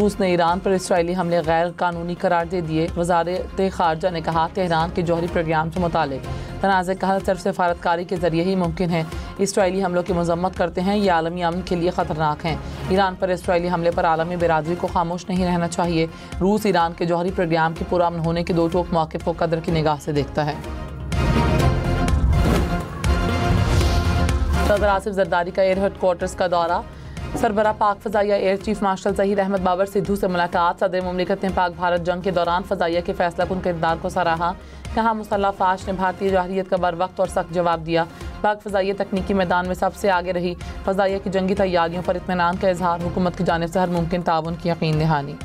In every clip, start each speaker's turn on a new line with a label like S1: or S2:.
S1: रूस ने ईरान पर इसराइली हमले गैर कानूनी करार दे दिए। वज़ारत ख़ारजा ने कहा, तेहरान के जौहरी प्रोग्राम से मुतालिक तनाज़े का हल सिर्फ सफारतकारी के ज़रिए ही मुमकिन है। इसराइली हमलों की मज़म्मत करते हैं, ये आलमी अमन के लिए ख़तरनाक हैं। ईरान पर इसराइली हमले पर आलमी बिरादरी को खामोश नहीं रहना चाहिए। रूस ईरान के जौहरी प्रोग्राम के पुरअमन होने के दो टोक मौक़िफ़ को कदर की निगाह से देखता है। सदर आसिफ जरदारी का एयर हेडक्वार्टर्स का दौरा। सरबरा पाक फ़ज़ाइया air chief marshal Zaheer Ahmed Babar Sidhu से मुलाकात। सदर मुमलिकत ने पाक भारत जंग के दौरान फ़ज़ाइया के फैसला कुन किरदार को सराहा। कहा, मुसल्लह फ़ाश ने भारतीय जवाहिरियत का बर वक्त और सख्त जवाब दिया। पाक फ़ज़ाइया तकनीकी मैदान में सबसे आगे रही। फ़ज़ाइया की जंगी तैयारियों पर इत्मीनान का इजहार। हुकूमत की जानिब से हर मुमकिन ताउन की यकीन दहानी।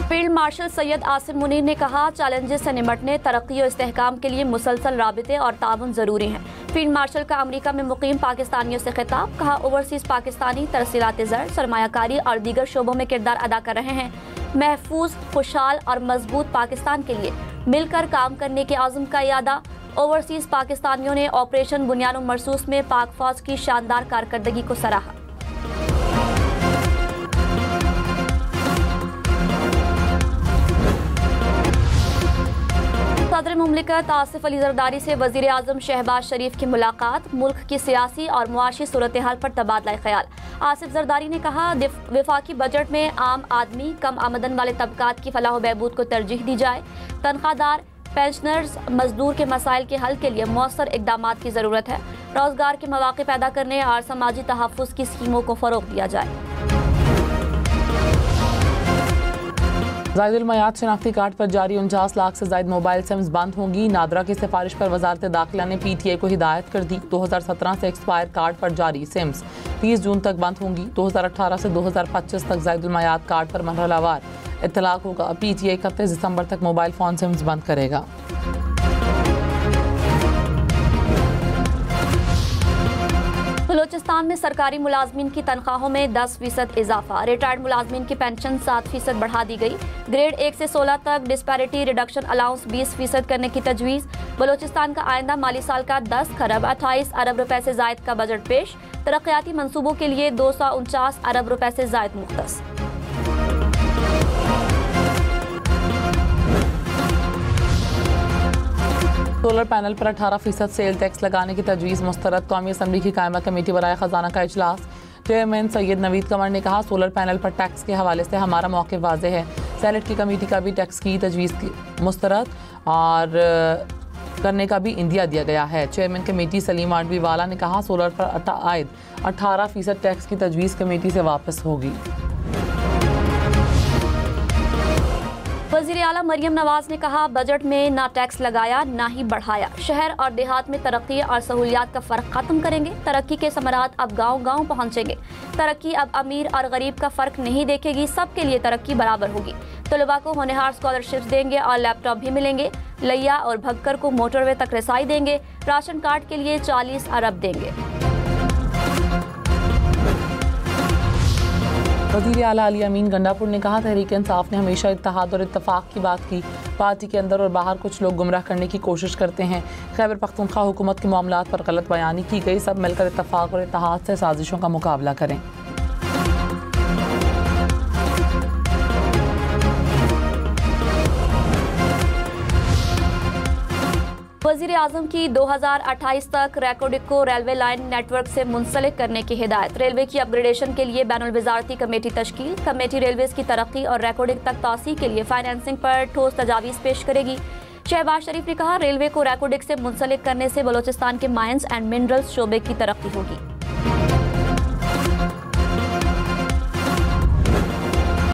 S2: फील्ड मार्शल सैयद आसिम मुनीर ने कहा, चैलेंजेस से निमटने, तरक्की और इस्तेहकाम के लिए मुसलसल राबिते और ताउन ज़रूरी हैं। फील्ड मार्शल का अमरीका में मुकीम पाकिस्तानियों से खिताब। कहा, ओवरसीज़ पाकिस्तानी तरसीलात ज़र, सरमायाकारी और दीगर शोबों में किरदार अदा कर रहे हैं। महफूज, खुशहाल और मजबूत पाकिस्तान के लिए मिलकर काम करने के आज़म का इरादा। ओवरसीज़ पाकिस्तानियों ने ऑपरेशन बुनियाद मरसूस में पाक फौज की शानदार कारकर्दगी को सराहा। सदर मुमलिकत आसिफ अली जरदारी से वज़ीर आज़म शहबाज शरीफ की मुलाकात। मुल्क की सियासी और मुआशी सूरत हाल पर तबादला ख्याल। आसिफ जरदारी ने कहा, वफाकी बजट में आम आदमी, कम आमदन वाले तबकात की फलाह बहबूद को तरजीह दी जाए। तनख्वाहदार, पेंशनर्स, मजदूर के मसाइल के हल के लिए मौसर इकदामात की ज़रूरत है। रोज़गार के मौक़े पैदा करने और समाजी तहफ़्फ़ुज़ की स्कीमों को फ़रोग़ दिया जाए।
S1: ज़ायदुल मयाद शनाख्ती कार्ड पर जारी 49 लाख से ज़ायद मोबाइल सिम्स बंद होंगी। नादरा की सिफारिश पर वज़ारत दाखिला ने PTA को हिदायत कर दी। 2017 से एक्सपायर कार्ड पर जारी सिम्स 30 जून तक बंद होंगी। 2018 से 2025 तक ज़ायदुल मयाद कार्ड पर मरहलावार इत्तलाक होगा। PTA 31 दिसंबर तक मोबाइल फ़ोन सिम्स बंद करेगा।
S2: बलूचिस्तान में सरकारी मुलाजमीन की तनख्वाहों में 10% इजाफा। रिटायर्ड मुलाजमीन की पेंशन 7% बढ़ा दी गई। ग्रेड 1 से 16 तक डिस्पैरिटी रिडक्शन अलाउंस 20% करने की तजवीज़। बलूचिस्तान का आइंदा माली साल का 10 खरब 28 अरब रुपए से जायद का बजट पेश। तरक्याती मंसूबों के लिए 249 अरब रुपए से जायद मुख्तस।
S1: सोलर पैनल पर 18% सेल टैक्स लगाने की तजवीज़ मुस्तरद। कौमी असम्बली की कायमा कमेटी बराए ख़जाना का इजलास। चेयरमैन सैयद नवीद कमर ने कहा, सोलर पैनल पर टैक्स के हवाले से हमारा मौक़िफ़ वाज़ेह है। सेनेट की कमेटी का भी टैक्स की तजवीज़ मुस्तरद और करने का भी इंदिया दिया गया है। चेयरमैन कमेटी सलीम आडवी वाला ने कहा, सोलर पर आयद 18% टैक्स की तजवीज़ कमेटी से वापस होगी।
S2: वज़ीर आला मरियम नवाज ने कहा, बजट में ना टैक्स लगाया ना ही बढ़ाया। शहर और देहात में तरक्की और सहूलियात का फ़र्क ख़त्म करेंगे। तरक्की के समरात अब गाँव-गाँव पहुँचेंगे। तरक्की अब अमीर और गरीब का फ़र्क नहीं देखेगी, सबके लिए तरक्की बराबर होगी। तलबा को होनहार स्कॉलरशिप्स देंगे और लैपटॉप भी मिलेंगे। लिया और भक्कर को मोटरवे तक रसाई देंगे। राशन कार्ड के लिए 40 अरब देंगे।
S1: वज़ीर आला अली अमीन गंडापुर ने कहा, तहरीक इंसाफ ने हमेशा इत्तेहाद और इत्तफाक की बात की। पार्टी के अंदर और बाहर कुछ लोग गुमराह करने की कोशिश करते हैं। खैबर पख्तूनख्वा हुकूमत के मामलात पर गलत बयानी की गई। सब मिलकर इत्तफाक और इत्तेहाद से साजिशों का मुकाबला करें।
S2: वज़ीर आज़म की 2028 तक रैकोडिक को रेलवे लाइन नेटवर्क से मुंसलिक करने की हिदायत। रेलवे की अपग्रेडेशन के लिए बैनुल वज़ारती कमेटी तश्कील। कमेटी रेलवेज की तरक्की और रैकोडिक तक तौसी के लिए फाइनेंसिंग पर ठोस तजावीज़ पेश करेगी। शहबाज शरीफ ने कहा, रेलवे को रैकोडिक से मुंसलिक करने से बलूचिस्तान के माइंस एंड मिनरल्स शोबे की तरक्की होगी।